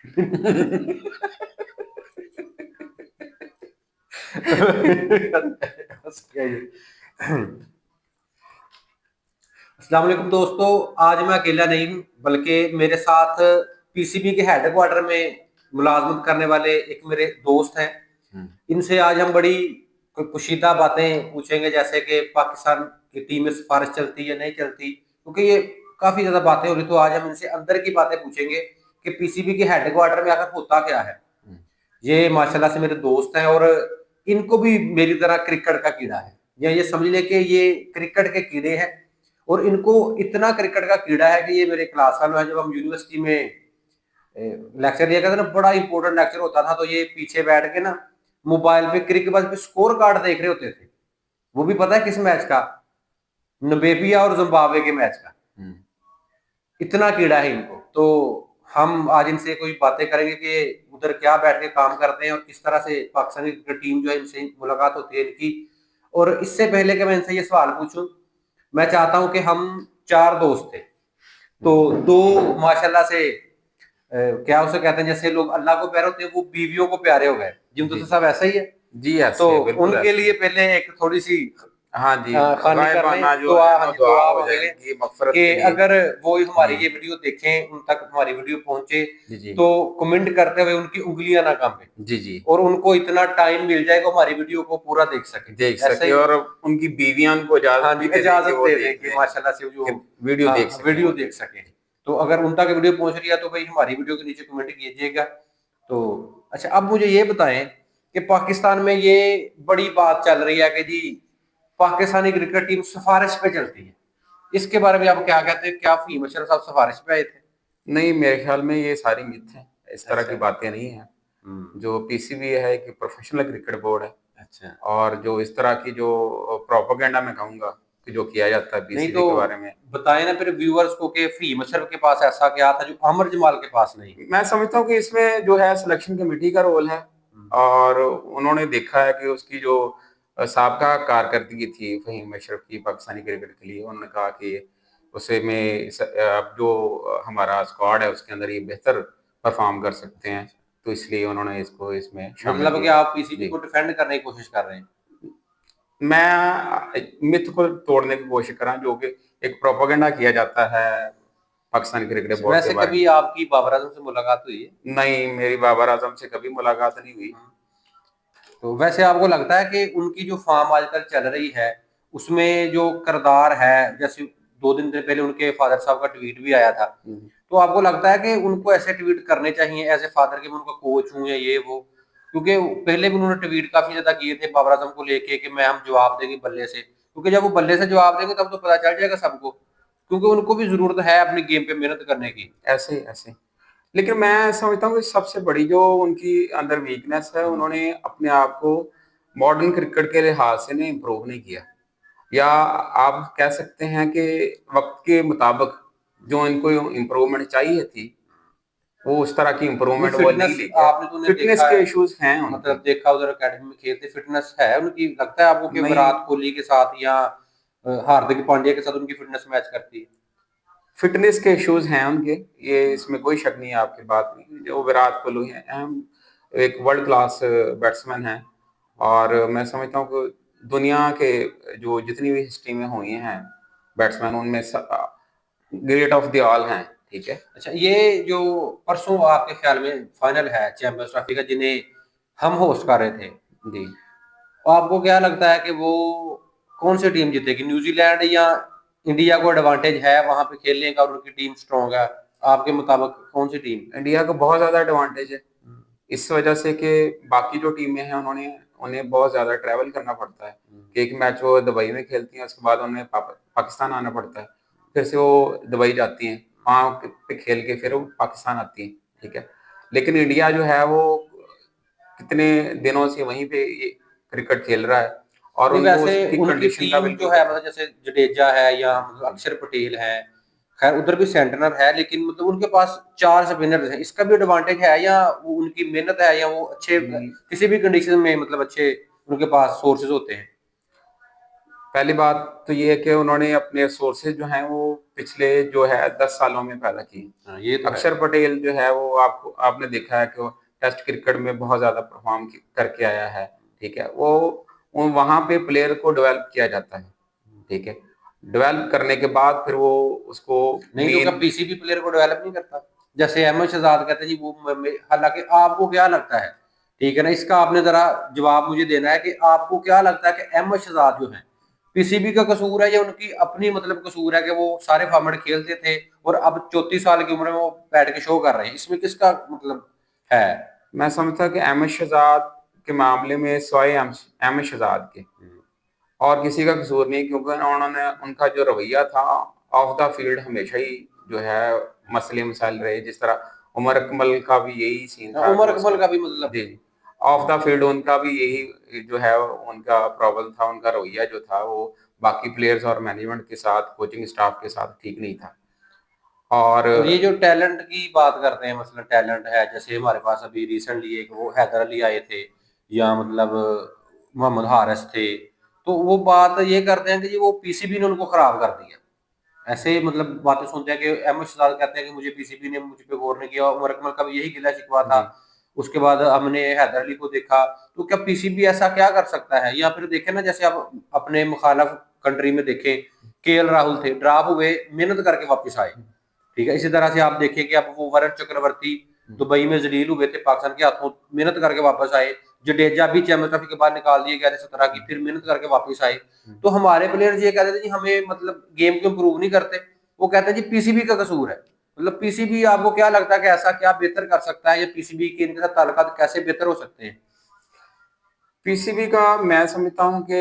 अस्सलाम वालेकुम दोस्तों, आज मैं अकेला नहीं हूँ बल्कि मेरे साथ पीसीबी के हेडक्वार्टर में मुलाजमत करने वाले एक मेरे दोस्त हैं। इनसे आज हम बड़ी कोई पोशीदा बातें पूछेंगे, जैसे कि पाकिस्तान की टीम में सिफारिश चलती है नहीं चलती, क्योंकि ये काफ़ी ज़्यादा बातें हो रही। तो आज हम इनसे अंदर की बातें पूछेंगे कि पीसीबी के हेडक्वार्टर में आखिर होता क्या है। ये माशाल्लाह से मेरे दोस्त हैं और इनको भी मेरी तरह क्रिकेट का कीड़ा है, या ये समझ लें कि ये क्रिकेट के कीड़े हैं। और इनको इतना क्रिकेट का कीड़ा है कि ये मेरे क्लास फेलो है। जब हम यूनिवर्सिटी में लेक्चर दिया करते ना, बड़ा इंपॉर्टेंट लेक्चर होता था, तो ये पीछे बैठ के ना मोबाइल पे क्रिकेट पे स्कोर कार्ड देख रहे होते थे। वो भी पता है किस मैच का? नबेबिया और जिम्बाब्वे के मैच का। इतना कीड़ा है इनको। तो हम आज इनसे कोई बातें करेंगे कि उधर क्या बैठ के काम करते हैं और किस तरह से पाकिस्तानी क्रिकेट टीम जो है इनसे मुलाकात होती है इनकी। और इससे पहले कि मैं इनसे ये सवाल पूछूं, मैं चाहता हूं कि हम चार दोस्त थे, तो दो माशाल्लाह से क्या उसे कहते हैं, जैसे लोग अल्लाह को प्यारे होते हैं वो बीवियों को प्यारे हो गए। जिन तो जी, जी। सब ऐसा ही है। जी, तो ऐसे है, बिल्कुल उनके ऐसे लिए है। पहले एक थोड़ी सी हाँ जी, खानी कर लें, गायबाना जो दुआ। है हाँ ना जी, दुआ दुआ हो मांग जाए लें इनकी मग़फ़िरत कि के लिए। अगर वो हमारी जी। ये वीडियो देखें, उन तक हमारी वीडियो पहुंचे, जी, जी। तो कमेंट करते हुए उनकी उंगलियां ना कांपे जी, जी। और उनको इतना टाइम मिल जाए कि हमारी वीडियो को पूरा देख सके। देख ऐसा सके ही। और उनकी बीवियाँ उनको हाँ इजाज़त जी, भी दे दें कि इजाजत वो दे दें देख कि लें, माशाल्लाह से जो कि वीडियो देख सकें वीडियो वो। देख सकें। तो अगर उन तक वीडियो पहुंच रही है तो भाई हमारी वीडियो के नीचे कमेंट कीजिएगा। तो अच्छा, अब मुझे ये बताएं कि पाकिस्तान में ये बड़ी बात चल रही है कि जी पाकिस्तानी क्रिकेट टीम सिफारिश पे चलती है। इसके बारे में आप क्या कहते हैं? क्या फहीम अशरफ साहब सिफारिश पे आए थे? नहीं, मेरे ख़्याल में ये सारी मिथ हैं, इस तरह की अच्छा। बातें नहीं हैं। हम्म। जो पीसीबी है एक प्रोफ़ेशनल क्रिकेट बोर्ड है अच्छा। और जो इस तरह की जो प्रोपेगेंडा मैं कहूँगा कि जो किया जाता है नहीं पीसीबी तो के बारे में। बताएं ना फिर व्यूअर्स को कि फहीम अशरफ के पास ऐसा क्या था जो अमर जमाल के पास नहीं? मैं समझता हूँ कि इसमें जो है सिलेक्शन कमेटी का रोल है हम्म। और उन्होंने देखा है कि उसकी जो साबका कारकर्दगी थी फ़हीम अशरफ की पाकिस्तानी क्रिकेट के लिए, उन्होंने कहा कि उसे में अब जो हमारा स्क्वाड है उसके अंदर ये बेहतर परफ़ॉर्म कर सकते हैं, तो इसलिए उन्होंने इसको इसमें शामिल मतलब कि किया। आप पीसीबी जी। को डिफेंड करने की कोशिश कर रहे हैं। मैं मिथ को तोड़ने की कोशिश कर रहा हूँ जो कि एक प्रोपेगेंडा किया जाता है पाकिस्तानी क्रिकेट अच्छा, बोर्ड के वैसे बारे कभी में। आपकी बाबर आजम से मुलाकात हुई है? नहीं, मेरी बाबर आज़म से कभी मुलाकात नहीं हुई। तो वैसे आपको लगता है कि उनकी जो फॉर्म आजकल चल रही है, उसमें जो किरदार है, जैसे 2 दिन पहले उनके फादर साहब का ट्वीट भी आया था, हुँ। तो आपको लगता है कि उनको ऐसे ट्वीट करने चाहिए एज़ ए फादर कि मैं उनका कोच हूँ या ये वो? क्योंकि पहले भी उन्होंने ट्वीट काफ़ी ज़्यादा किए थे बाबर आजम को लेके कि मैं हम जवाब देंगे बल्ले से, क्योंकि जब वो बल्ले से जवाब देंगे तब तो पता चल जाएगा सबको, क्योंकि उनको भी ज़रूरत है अपनी गेम पे मेहनत करने की। ऐसे ऐसे। लेकिन मैं समझता हूँ कि सबसे बड़ी जो उनकी अंदर वीकनेस है, हुँ। उन्होंने अपने आप को मॉडर्न क्रिकेट के लिहाज से ना इम्प्रूव नहीं किया। या आप कह सकते हैं कि वक़्त के मुताबिक जो इनको इम्प्रूवमेंट चाहिए थी, वो उस तरह की नहीं, इम्प्रूवमेंट वो नहीं फिटनेस लेके आए। आपने तो उन्हें फिटनेस देखा के है, इश्यूज़ हैं उनके। मतलब देखा उधर अकेडमी में खेलते, फिटनेस है उनकी? लगता है आपको कि नहीं, विराट कोहली के साथ या हार्दिक पांड्या के साथ उनकी फिटनेस मैच करती है? फिटनेस के इश्यूज़ हैं उनके, ये इसमें कोई शक नहीं है आपकी बात में। जो विराट कोहली हैं, अहम एक वर्ल्ड क्लास बैट्समैन हैं और मैं समझता हूँ कि दुनिया के जो जितनी भी हिस्ट्री में हुए हैं बैट्समैन, उनमें ग्रेट ऑफ द ऑल हैं, ठीक है? अच्छा, ये जो परसों आपके ख्याल में फाइनल है चैंपियंस ट्रॉफी का, जिन्हें हम होस्ट कर रहे थे, जी। तो आपको क्या लगता है कि वो कौन सी टीम जीतेगी? न्यूजीलैंड या इंडिया को एडवांटेज है वहां पे खेलने का और उनकी टीम स्ट्रांग है? आपके मुताबिक कौन सी टीम? इंडिया को बहुत ज़्यादा एडवांटेज है, इस वजह से कि बाकी जो टीमें हैं उन्हें बहुत ज़्यादा ट्रैवल करना पड़ता है कि एक मैच वो दुबई में खेलती हैं, उसके बाद उन्हें पाकिस्तान आना पड़ता है। फिर से वो दुबई जाती हैं, वहाँ पे खेल के फिर वो पाकिस्तान आती हैं, ठीक है? लेकिन इंडिया जो है वो कितने दिनों से वहीं पे ये क्रिकेट खेल रहा है और नहीं, उनको वैसे उसकी उनकी कंडीशन का टीम बिल्कुल जो है, पता है। मतलब जैसे जडेजा है या मतलब जी। अक्षर पटेल है, खैर उधर भी सेंटनर है, लेकिन मतलब उनके पास 4 स्पिनर्स हैं। इसका भी एडवांटेज है या वो उनकी मेहनत है या वो अच्छे नहीं, किसी भी कंडीशन में मतलब अच्छे उनके पास सोर्सेज़ होते हैं? पहली बात तो ये है कि उन्होंने अपने सोर्सेज जो हैं वो पिछले जो है 10 सालों में पैदा किए। हाँ, ये तो है। अक्षर पटेल जो है वो आपको आपने देखा है कि वो टेस्ट क्रिकेट में बहुत ज्यादा परफॉर्म करके आया है, ठीक है। वो वहां पे प्लेयर को डेवलप किया जाता है, ठीक है। डेवलप करने के बाद फिर वो उसको नहीं तो क्या मेन। पीसीबी प्लेयर को डेवलप नहीं करता? जैसे अहमद शहजाद कहते हैं जी वो हालांकि आपको क्या लगता है, ठीक है ना, इसका आपने जरा जवाब मुझे देना है कि आपको क्या लगता है कि अहमद शहजाद जो है पीसीबी का कसूर है या उनकी अपनी मतलब कसूर है कि वो सारे फॉर्मेट खेलते थे और अब 34 साल की उम्र में वो बैठ के शो कर रहे हैं, इसमें किसका मतलब है? मैं समझता कि अहमद शहजाद के मामले में सवाए अहमद शहजाद के और किसी का कसूर नहीं, क्योंकि उन्होंने उनका जो रवैया था ऑफ द फील्ड हमेशा ही जो है मसले मसाइल रहे। जिस तरह उमर अकमल का भी यही सीन था उमर कि अकमल उसका का भी मतलब जी जी ऑफ द फील्ड उनका भी यही जो है उनका प्रॉब्लम था। उनका रवैया जो था वो बाकी प्लेयर्स और मैनेजमेंट के साथ, कोचिंग स्टाफ के साथ ठीक नहीं था। और और ये जो टैलेंट की बात करते हैं, मतलब टैलेंट है, जैसे हमारे पास अभी रिसेंटली एक वो हैदर अली आए थे या मतलब मोहम्मद हारिस थे, तो वो बात ये करते हैं कि जी वो पीसीबी ने उनको खराब कर दिया। ऐसे मतलब बातें सुनते हैं कि अहमद शहजाद कहते हैं कि मुझे पीसीबी ने मुझ पे गौर नहीं किया, उमर अकमल का भी यही गिला शिकवा था। जी उसके बाद हमने हैदर अली को देखा, तो क्या पीसीबी ऐसा क्या कर सकता है? या फिर देखें ना, जैसे आप अपने मुखालफ कंट्री में देखें, केएल राहुल थे, ड्रॉप हुए, मेहनत करके वापस आए, ठीक है। इसी तरह से आप देखिए कि अब वो वरुण चक्रवर्ती दुबई में जलील हुए थे पाकिस्तान के हाथों, मेहनत करके वापस आए। जडेजा भी चैंपियंस ट्रॉफी के बाद निकाल दिए गए थे 17 की, फिर मेहनत करके वापस आए। तो हमारे प्लेयर्स ये कहते थे जी हमें मतलब गेम को इम्प्रूव नहीं करते, वो कहते हैं जी पीसीबी का कसूर है। मतलब पीसीबी आपको क्या लगता है कि ऐसा क्या बेहतर कर सकता है, या पीसीबी के इनके साथ ताल्लुकात कैसे बेहतर हो सकते हैं? पीसीबी का मैं समझता हूँ कि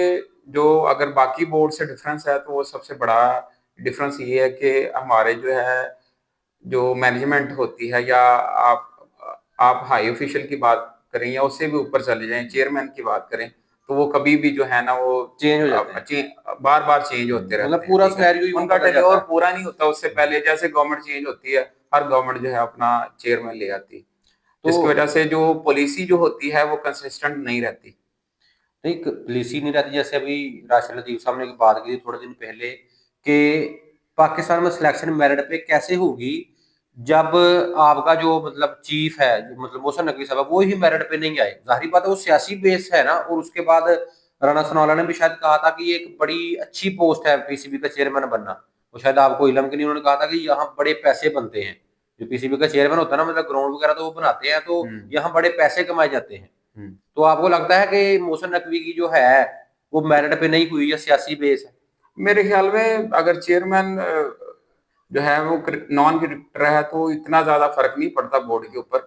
जो अगर बाकी बोर्ड से डिफरेंस है तो वो सबसे बड़ा डिफरेंस ये है कि हमारे जो है जो मैनेजमेंट होती है, या आप हाई ऑफिशियल की बात करें या उससे भी ऊपर चले जाएं, चेयरमैन की बात करें, तो वो कभी भी जो है ना वो चेंज हो जाते हैं। बार बार चेंज होते मतलब रहते हैं, पूरा ठीक है। सिनेरियो ही वो उनका बदल टेन्योर जाता है। पूरा नहीं होता उससे पहले, जैसे गवर्नमेंट चेंज होती है हर गवर्नमेंट जो है अपना चेयरमैन ले आती है, तो जिसकी वजह से जो पॉलिसी जो होती है वो कंसिस्टेंट नहीं रहती। नहीं, पॉलिसी नहीं रहती। जैसे अभी राशिद लतीफ साहब ने एक बात की थी थोड़े दिन पहले कि पाकिस्तान में सिलेक्शन मेरिट पे कैसे होगी जब आपका जो मतलब चीफ है, जो मतलब मोहसिन नकवी साहब है, वो ही मेरिट पे नहीं आए। जाहिर बात है वो सियासी बेस है ना। और उसके बाद राना सनाउल्लाह ने भी शायद कहा था कि ये एक बड़ी अच्छी पोस्ट है पीसीबी का चेयरमैन बनना। वो शायद आपको इलम के लिए उन्होंने कहा था कि यहाँ बड़े पैसे बनते हैं। जो पीसीबी का चेयरमैन होता है ना, मतलब ग्राउंड वगैरह तो वो बनाते हैं, तो हम्म यहाँ बड़े पैसे कमाए जाते हैं। हम्म तो आपको लगता है कि मोहसिन नकवी की जो है वो मेरिट पे नहीं हुई या सियासी बेस है? मेरे ख्याल में अगर चेयरमैन जो है वो नॉन क्रिकेटर है तो इतना ज्यादा फर्क नहीं पड़ता बोर्ड के ऊपर।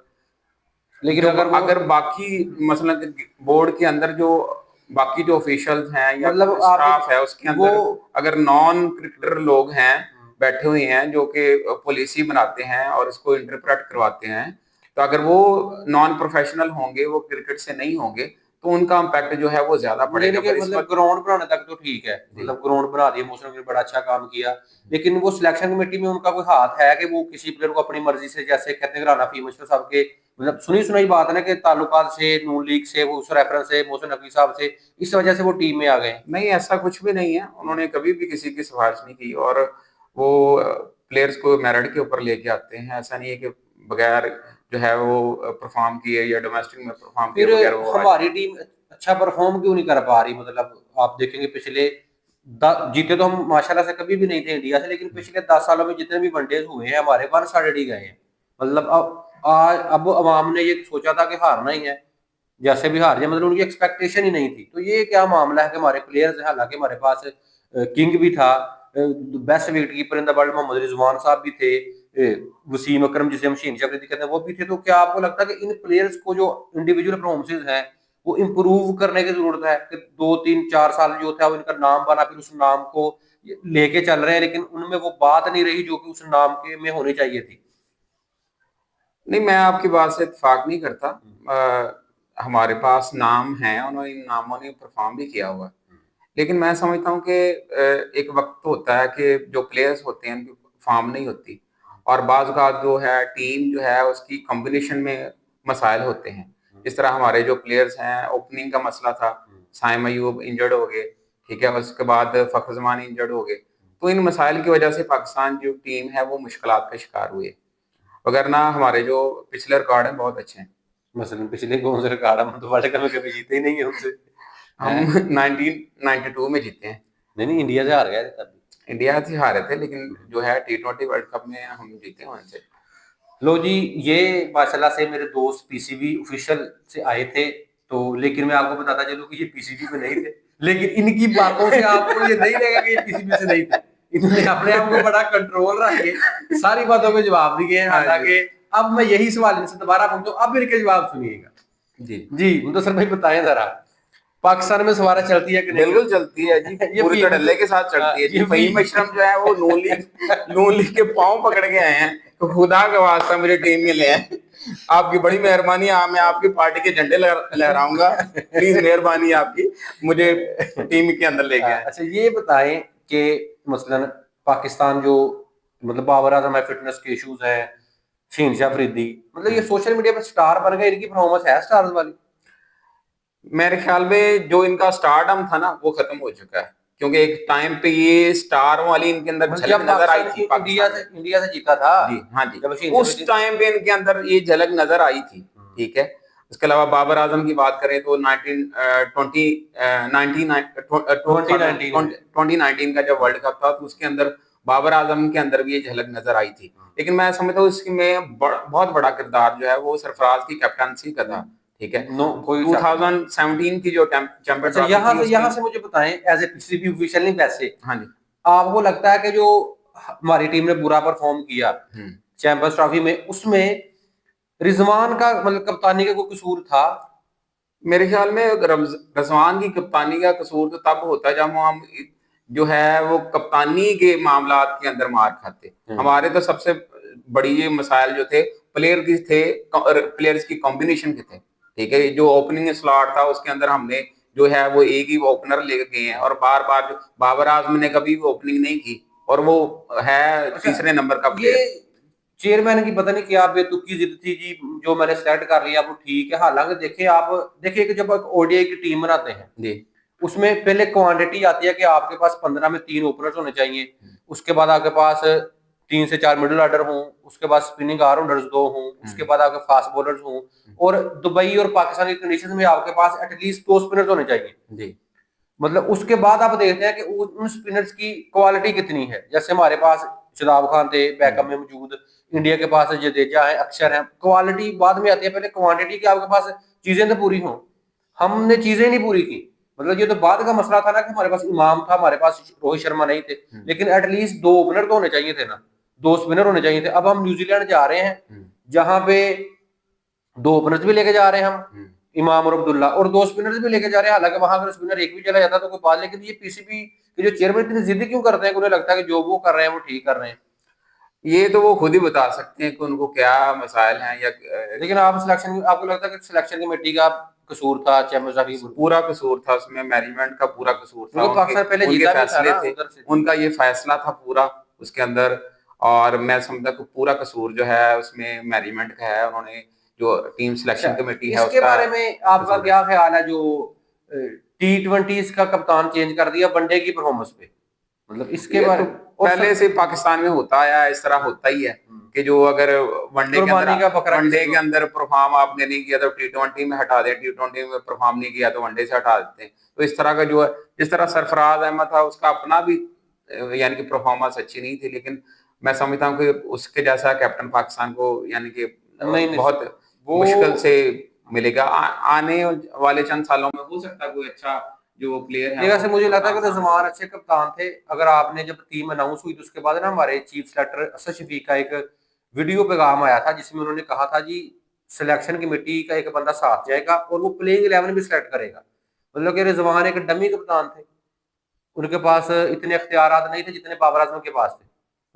लेकिन जो अगर वो अगर बाकी मसलन बोर्ड के अंदर जो बाकी जो ऑफिशियल्स हैं या मतलब आप स्टाफ है उसके वो अंदर अगर नॉन क्रिकेटर लोग हैं बैठे हुए हैं जो कि पॉलिसी बनाते हैं और इसको इंटरप्रेट करवाते हैं, तो अगर वो नॉन प्रोफेशनल होंगे, वो क्रिकेट से नहीं होंगे, तो उनका इम्पैक्ट जो है वो ज्यादा नहीं पड़ेगा। लेकिन पर इस मतलब वक्त ग्राउंड बनाने तक तो ठीक है, जी मतलब ग्राउंड बना दिया, मोहसिन नकवी ने बड़ा अच्छा काम किया। लेकिन वो सिलेक्शन कमेटी में उनका कोई हाथ है कि वो किसी प्लेयर को अपनी मर्जी से, जैसे कहते हैं राना फीम साहब के, मतलब सुनी सुनाई बात है ना कि ताल्लुकात से, नून लीग से, वो उस रेफरेंस से मोहसिन नकवी साहब से, इस वजह से वो टीम में आ गए। नहीं, ऐसा कुछ भी नहीं है। उन्होंने कभी भी किसी की सिफारिश नहीं की और वो प्लेयर्स को मेरिट के ऊपर लेके आते हैं। ऐसा नहीं है कि बगैर जो है वो परफॉर्म किए या डोमेस्टिक में परफॉर्म किए फिर बगैर वो आ हमारी जाए। टीम अच्छा परफॉर्म क्यों नहीं कर पा रही? मतलब आप देखेंगे पिछले जीते तो हम माशाल्लाह से कभी भी नहीं थे इंडिया से, लेकिन पिछले 10 सालों में जितने भी वनडेज हुए हैं हमारे, वन साइडेड ही गए हैं। मतलब अब अवाम ने ये सोचा था कि हारना ही है, जैसे भी हार जाए, मतलब उनकी एक्सपेक्टेशन ही नहीं थी। तो ये क्या मामला है कि हमारे प्लेयर्स, हालांकि हमारे पास किंग भी था, best wicket keeper in the world Mohammad Rizwan साहब भी थे, वसीम अकरम जिसे हम शीन अफरीदी कहते हैं वो भी थे। तो क्या आपको लगता है कि इन प्लेयर्स को जो इंडिविजुअल परफॉर्मेंसेज हैं वो इम्प्रूव करने की जरूरत है कि 2 3 4 साल जो था वो इनका नाम बना, फिर उस नाम को लेके चल रहे हैं, लेकिन उनमें वो बात नहीं रही जो कि उस नाम के में होनी चाहिए थी? नहीं, मैं आपकी बात से इत्तेफाक नहीं करता। हमारे पास नाम है, उन्होंने इन नामों ने परफॉर्म भी किया हुआ है। लेकिन मैं समझता हूँ कि एक वक्त होता है कि जो प्लेयर्स होते हैं उनकी फॉर्म नहीं होती, और बाज़ औक़ात जो है टीम जो है उसकी कॉम्बिनेशन में मसाइल होते हैं। इस तरह हमारे जो प्लेयर्स हैं, ओपनिंग का मसला था, साइम अयूब इंजर्ड हो गए, ठीक है, उसके बाद फखर जमान इंजर्ड हो गए। तो इन मसाइल की वजह से पाकिस्तान जो टीम है वो मुश्किलात का शिकार हुए, वगरना हमारे जो पिछले रिकॉर्ड हैं बहुत अच्छे हैं। मसलन पिछले कौन से रिकॉर्ड, हम तो वर्ल्ड कप में कभी जीते ही नहीं है उनसे। हम 1992 में जीते हैं। नहीं नहीं, इंडिया से हार गए थे तब। इंडिया से हारे थे, लेकिन जो है T20 वर्ल्ड कप में हम जीते हैं उनसे। लो जी, ये माशाल्लाह से मेरे दोस्त पीसीबी ऑफिशियल से आए थे, तो लेकिन मैं आपको बताता चलूं कि ये पीसीबी में नहीं थे, लेकिन इनकी बातों से आपको ये नहीं लगेगा कि ये पीसीबी से नहीं थे। इन्होंने अपने आप को बड़ा कंट्रोल रख के सारी बातों में जवाब दिए हैं। हालांकि अब मैं यही सवाल इनसे दोबारा पूछूं, अब इनके जवाब सुनिएगा। जी जी मुदस्सर भाई बताएं जरा, पाकिस्तान में सवारा चलती है कि नहीं? बिल्कुल चलती है जी, ये पूरी धड़ल्ले के साथ चलती है जी। फहीम अशरफ जो है वो नून लीग के पांव पकड़ के आए हैं, तो खुदा का वास्ता मुझे टीम में ले आए। आपकी बड़ी मेहरबानी, मैं आपकी पार्टी के झंडे लहराऊंगा, प्लीज मेहरबानी आपकी, मुझे टीम के अंदर लेके आए। अच्छा ये बताएं कि मसलन पाकिस्तान जो मतलब बाबर आजम है, फिटनेस के इश्यूज हैं, शीन शाह अफरीदी, मतलब ये सोशल मीडिया पे स्टार बन गए, इनकी परफॉर्मेंस है स्टार्स वाली? मेरे ख्याल में जो इनका स्टारडम था ना वो खत्म हो चुका है, क्योंकि एक टाइम पे ये स्टार वाली इनके अंदर मतलब झलक जब नजर आई पाकिस्तान थी इंडिया से जीता था, जी हाँ जी, जब शीन शाह उस अफरीदी। टाइम पे इनके अंदर ये झलक नजर आई थी। ठीक है, उसके अलावा बाबर आजम की बात करें तो 2019 का जब वर्ल्ड कप था तो उसके अंदर बाबर आजम के अंदर भी ये झलक नजर आई थी। लेकिन मैं समझता हूँ इसकी में बहुत बड़ा किरदार जो है वो सरफराज की कैप्टनसी का था। ठीक है, नो कोई शक नहीं। 2017 की जो चैंपियन अच्छा ट्रॉफी थी यहाँ उसकी। से मुझे बताएं, एज ए पीसीबी ऑफिशियल नहीं वैसे, हाँ जी। आपको लगता है कि जो हमारी टीम ने बुरा परफॉर्म किया चैंपियंस ट्रॉफी में, उसमें रिजवान का मतलब कप्तानी का कोई कसूर था? मेरे ख्याल में रजवान की कप्तानी का कसूर तो तब होता है जब हम जो है वो कप्तानी के मामलात के अंदर मार खाते। हमारे तो सबसे बड़ी ये मसाइल जो थे प्लेयर्स की कॉम्बिनेशन के थे। ठीक है, जो ओपनिंग स्लॉट था उसके अंदर हमने जो है वो एक ही ओपनर लेके गए हैं, और बार बार जो बाबर आजम ने कभी भी ओपनिंग नहीं की, और वो है तीसरे नंबर का ये प्लेयर। चेयरमैन की पता नहीं क्या बेतुकी जिद थी जी, जो मैंने सेलेक्ट कर लिया वो ठीक है। हालांकि देखिए, आप देखिए कि जब आप ओडीआई की टीम बनाते हैं जी उसमें पहले क्वांटिटी आती है कि आपके पास 15 में 3 ओपनर्स होने चाहिए, उसके बाद आपके पास 3 से 4 मिडिल ऑर्डर हों, उसके बाद स्पिनिंग ऑलराउंडर्स 2 हों, उसके बाद आपके फास्ट बॉलर्स हों, और दुबई और पाकिस्तान की कंडीशन में आपके पास एटलीस्ट 2 स्पिनर्स होने चाहिए। जी मतलब उसके बाद आप देखते हैं कि उन स्पिनर्स की क्वालिटी कितनी है। जैसे हमारे पास शादाब खान थे बैकअप में मौजूद, इंडिया के पास जडेजा है, अक्षर है, क्वालिटी बाद में आती है, पहले क्वांटिटी की आपके पास चीजें तो पूरी हों। हमने चीजें नहीं पूरी की। मतलब ये तो बाद का मसला था ना कि हमारे पास इमाम था, हमारे पास रोहित शर्मा नहीं थे, लेकिन एटलीस्ट 2 ओपनर तो होने चाहिए थे ना, 2 स्पिनर होने चाहिए थे। अब हम न्यूजीलैंड जा रहे हैं जहां पे 2 ओपनर्स भी लेके जा रहे हैं हम, इमाम और अब्दुल्ला, और 2 स्पिनर्स भी लेके जा रहे हैं। हालांकि वहां अगर स्पिनर एक भी चला जाता तो कोई बात, लेकिन ये पीसीबी के जो चेयरमैन इतनी जिद क्यों करते हैं? उन्हें लगता है कि जो वो कर रहे हैं वो ठीक कर रहे हैं। ये तो वो खुद ही बता सकते हैं कि उनको क्या मसाइल हैं, या लेकिन आप सिलेक्शन, आपको लगता है कि सिलेक्शन कमेटी का कसूर था चैंपियंस ट्रॉफी? पूरा कसूर था उसमें, मैनेजमेंट का पूरा कसूर था, क्योंकि पाकिस्तान पहले उनके जीता भी था फैसले ना थे, उधर से। उनका ये फैसला था पूरा उसके अंदर। और मैं समझता कि पूरा कसूर जो है उसमें मैनेजमेंट का है, उन्होंने जो टीम अच्छा, सिलेक्शन कमेटी है इसके उसका बारे में आपका कसूर है। क्या ख्याल है जो T20 का कप्तान चेंज कर दिया वनडे की परफॉर्मेंस पे? मतलब इसके ये बारे तो में पहले से पाकिस्तान में होता आया, इस तरह होता ही है कि जो अगर कुर्बानी का बकरा वनडे के अंदर परफॉर्म आपने नहीं किया तो T20 में हटा दे, T20 में परफॉर्म नहीं किया तो वनडे से हटा देते हैं। तो इस तरह का जो है, जिस तरह सरफराज अहमद था उसका अपना भी यानी कि परफॉर्मेंस अच्छी नहीं थी, लेकिन मैं समझता हूँ कि उसके जैसा कैप्टन पाकिस्तान को यानी कि नहीं नहीं बहुत वो मुश्किल से मिलेगा। आने वाले चंद सालों में हो सकता है कोई अच्छा जो प्लेयर है जगह वो से मुझे लगता है कि पाकिस्तान रिजवान अच्छे कप्तान थे। अगर आपने जब टीम अनाउंस हुई तो उसके बाद ना हमारे चीफ सेलेक्टर असद शफीक का एक वीडियो पैगाम आया था जिसमें उन्होंने कहा था जी सिलेक्शन कमेटी का एक बंदा साथ जाएगा और वो प्लेइंग 11 भी सिलेक्ट करेगा। मतलब कि रिजवान एक डमी कप्तान थे, उनके पास इतने अख्तियारात नहीं थे जितने बाबर आजम के पास थे।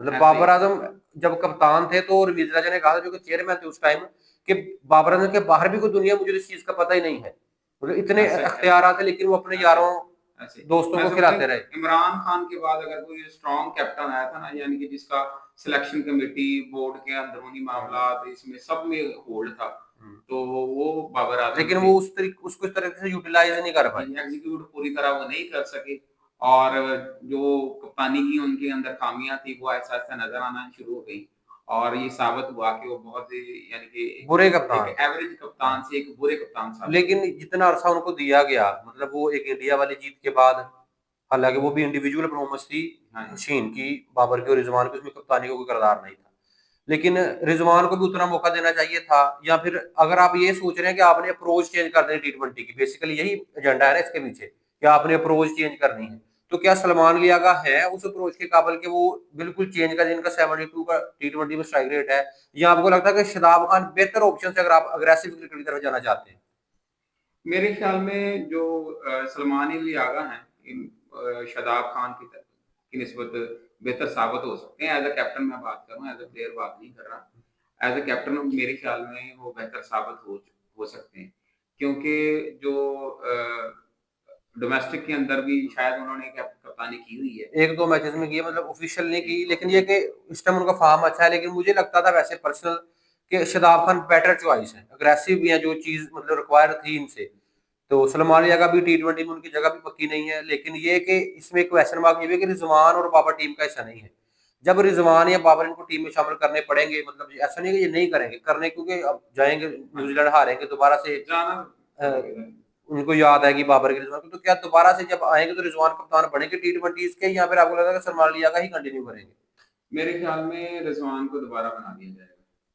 मतलब बाबर आजम जब कप्तान थे तो रमीज राजा ने कहा था, जो कि चेयरमैन थे उस टाइम, कि बाबर आजम के बाहर भी कोई दुनिया मुझे इस चीज का पता ही नहीं है। मतलब इतने अख्तियारात थे, लेकिन वो अपने यारों दोस्तों को खिलाते रहे। इमरान खान के बाद अगर कोई स्ट्रॉन्ग कैप्टन आया था ना, यानी कि जिसका सिलेक्शन कमेटी बोर्ड के अंदरूनी मामला इसमें सब में होल्ड था, तो वो बाबर आजम लेकिन थे। वो उसको इस तरीके से यूटिलाइज नहीं कर पाए। एग्जीक्यूट पूरी तरह वो नहीं कर सके, और जो कप्तानी की उनके अंदर खामियां थी वो ऐसा ऐसा नजर आना शुरू हो गई, और ये साबित हुआ कि वो बहुत ही, यानी कि बुरे एक कप्तान थे। एवरेज हाँ। कप्तान से एक बुरे कप्तान साबित लेकिन जितना अरसा उनको दिया गया, मतलब वो एक इंडिया वाली जीत के बाद, हालांकि वो भी इंडिविजुअल परफॉर्मेंस थी हुआ। हाँ जी। शहीन की, बाबर की और रिजवान की, उसमें कप्तानी का कोई किरदार नहीं था। लेकिन रिजवान को भी उतना मौका देना चाहिए था। या फिर अगर आप ये सोच रहे हैं कि आपने अप्रोच चेंज कर देनी T20 की, बेसिकली यही एजेंडा है ना इसके पीछे, कि आपने अप्रोच चेंज करनी है, तो क्या सलमान लियागा है उस अप्रोच के काबिल कि वो बिल्कुल चेंज कर, जिनका 72 का T20 में स्ट्राइक रेट है? या आपको लगता है कि शादाब खान बेहतर ऑप्शन है अगर आप अग्रेसिव क्रिकेट की तरफ जाना चाहते हैं? मेरे ख्याल में जो सलमान अली आगा हैं, शादाब खान की निस्बत बेहतर साबित हो सकते हैं। एज अ कैप्टन मैं बात कर रहा हूँ, एज अ प्लेयर बात नहीं कर रहा। एज अ कैप्टन मेरे ख्याल में वो बेहतर साबित हो सकते हैं, क्योंकि जो डोमेस्टिक के अंदर भी शायद उन्होंने कप्तानी की हुई है। एक दो मैचेस में किए, मतलब ऑफिशियल नहीं की, लेकिन ये कि इस टाइम उनका फॉर्म अच्छा है। लेकिन मुझे लगता था वैसे पर्सनल कि शादाब खान बेटर चॉइस है, अग्रेसिव भी है, जो चीज मतलब रिक्वायर थी इनसे। तो सलमान लिया का भी T20 में उनकी जगह भी पक्की नहीं है। लेकिन ये कि इसमें एक क्वेश्चन मार्क ये भी है कि रिजवान और बाबर टीम का हिस्सा नहीं है। जब रिजवान या बाबर इनको टीम में शामिल करने पड़ेंगे, मतलब ऐसा नहीं है कि ये नहीं करेंगे, करने, क्योंकि अब जाएंगे हाँ जी, न्यूजीलैंड हारेंगे दोबारा से, जाना अ, पड़ेगा। उनको याद आएगी बाबर की, रिजवान की, तो क्या दोबारा से जब आएंगे तो रिजवान कप्तान बनेंगे T20 के, या फिर आपको लगता है कि सलमान लिया का ही कंटिन्यू करेंगे? मेरे ख्याल में रिजवान को दोबारा बना दिया जाएगा।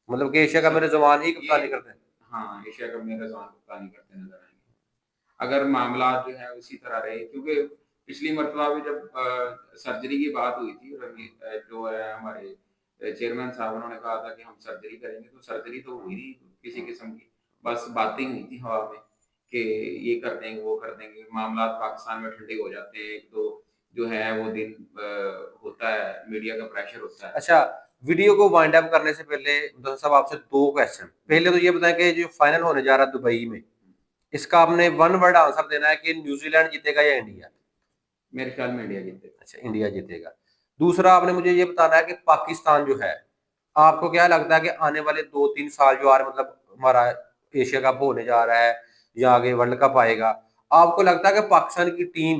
मतलब कि एशिया कप में सर, रिजवान ही ये कप्तानी करते हैं? हाँ, एशिया कप में रिजवान कप्तानी करते नजर आएंगे, अगर मामलात जो है उसी तरह रहे। क्योंकि पिछली मरतबा भी जब सर्जरी की बात हुई थी, रवि जो है हमारे चेयरमैन साहब, उन्होंने कहा था कि हम सर्जरी करेंगे, तो सर्जरी तो हुई नहीं किसी किस्म की, बस बातें हुई थी हवा में कि ये कर देंगे वो कर देंगे। मामलात पाकिस्तान में ठंडे हो जाते हैं, एक तो जो है वो दिन होता है, मीडिया का प्रेशर होता है। अच्छा, वीडियो को वाइंड अप करने से पहले दो साहब आपसे दो क्वेश्चन। पहले तो ये बताएं कि जो फाइनल होने जा रहा है दुबई में, इसका आपने वन वर्ड आंसर देना है कि न्यूजीलैंड जीतेगा या इंडिया? मेरे ख्याल में इंडिया जीतेगा। अच्छा, इंडिया जीतेगा। दूसरा आपने मुझे ये बताना है कि पाकिस्तान जो है, आपको क्या लगता है कि आने वाले 2-3 साल जो आ रहे, मतलब हमारा एशिया कप होने जा रहा है या आगे वर्ल्ड कप आएगा, आपको लगता है कि पाकिस्तान की टीम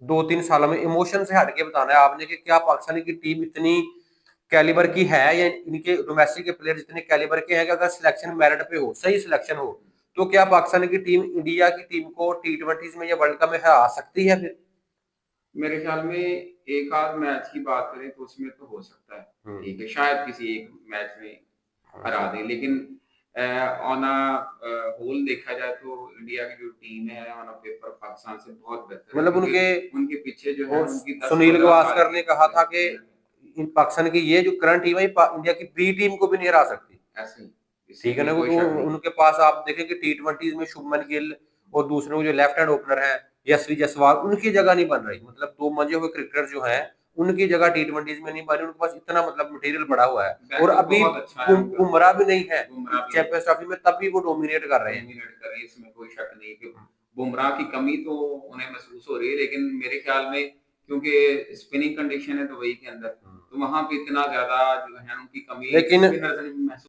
2-3 सालों में, इमोशन से हट के बताना है आपने, कि क्या पाकिस्तान की टीम इतनी कैलिबर की है, या इनके डोमेस्टिक के प्लेयर इतने कैलिबर के हैं कि अगर सिलेक्शन मेरिट पे हो, सही सिलेक्शन हो, तो क्या पाकिस्तान की टीम इंडिया की टीम को T20 में या वर्ल्ड कप में हरा सकती है फिर? मेरे ख्याल में एक आध मैच की बात करें तो उसमें तो हो सकता है, हम्म। ठीक है, शायद किसी एक मैच में हरा दें, लेकिन ऑन अ होल देखा जाए तो इंडिया की जो टीम है ऑन अ पेपर पाकिस्तान से बहुत बेहतर है, मतलब क्योंकि उनके, उनके पीछे जो है वो उनकी सुनील 10-15 साल गावस्कर की ने कहा था कि मेहनत है। इन पाकिस्तान की ये जो करंट टीम है, इंडिया की बी टीम को भी नहीं हरा सकती। ऐसे ही, ठीक है इसमें ना, कोई क्योंकि शक नहीं है। उनके पास आप देखें कि T20 में शुभमन गिल और दूसरे जो लेफ्ट हैंड ओपनर है यशवी जायसवाल, उनकी जगह नहीं बन रही। मतलब दो मंजे हुए क्रिकेटर जो हैं, उनकी जगह T20 में नहीं बन रही। उनके पास इतना मतलब मटेरियल पड़ा हुआ है, और बैकअप अभी बहुत अच्छा है उनका, बुमराह भी नहीं है बुमराह भी नहीं, चैंपियंस ट्रॉफी में, तब भी वो डोमिनेट कर रहे हैं। डोमिनेट कर रही है, इसमें कोई शक नहीं कि बुमराह की कमी तो उन्हें महसूस हो रही है, लेकिन मेरे ख्याल में क्योंकि स्पिनिंग कंडीशन है दुबई के अंदर, तो वहां पे इतना ज्यादा जो है उनकी कमी लेकिन स्पिनर्स ने महसूस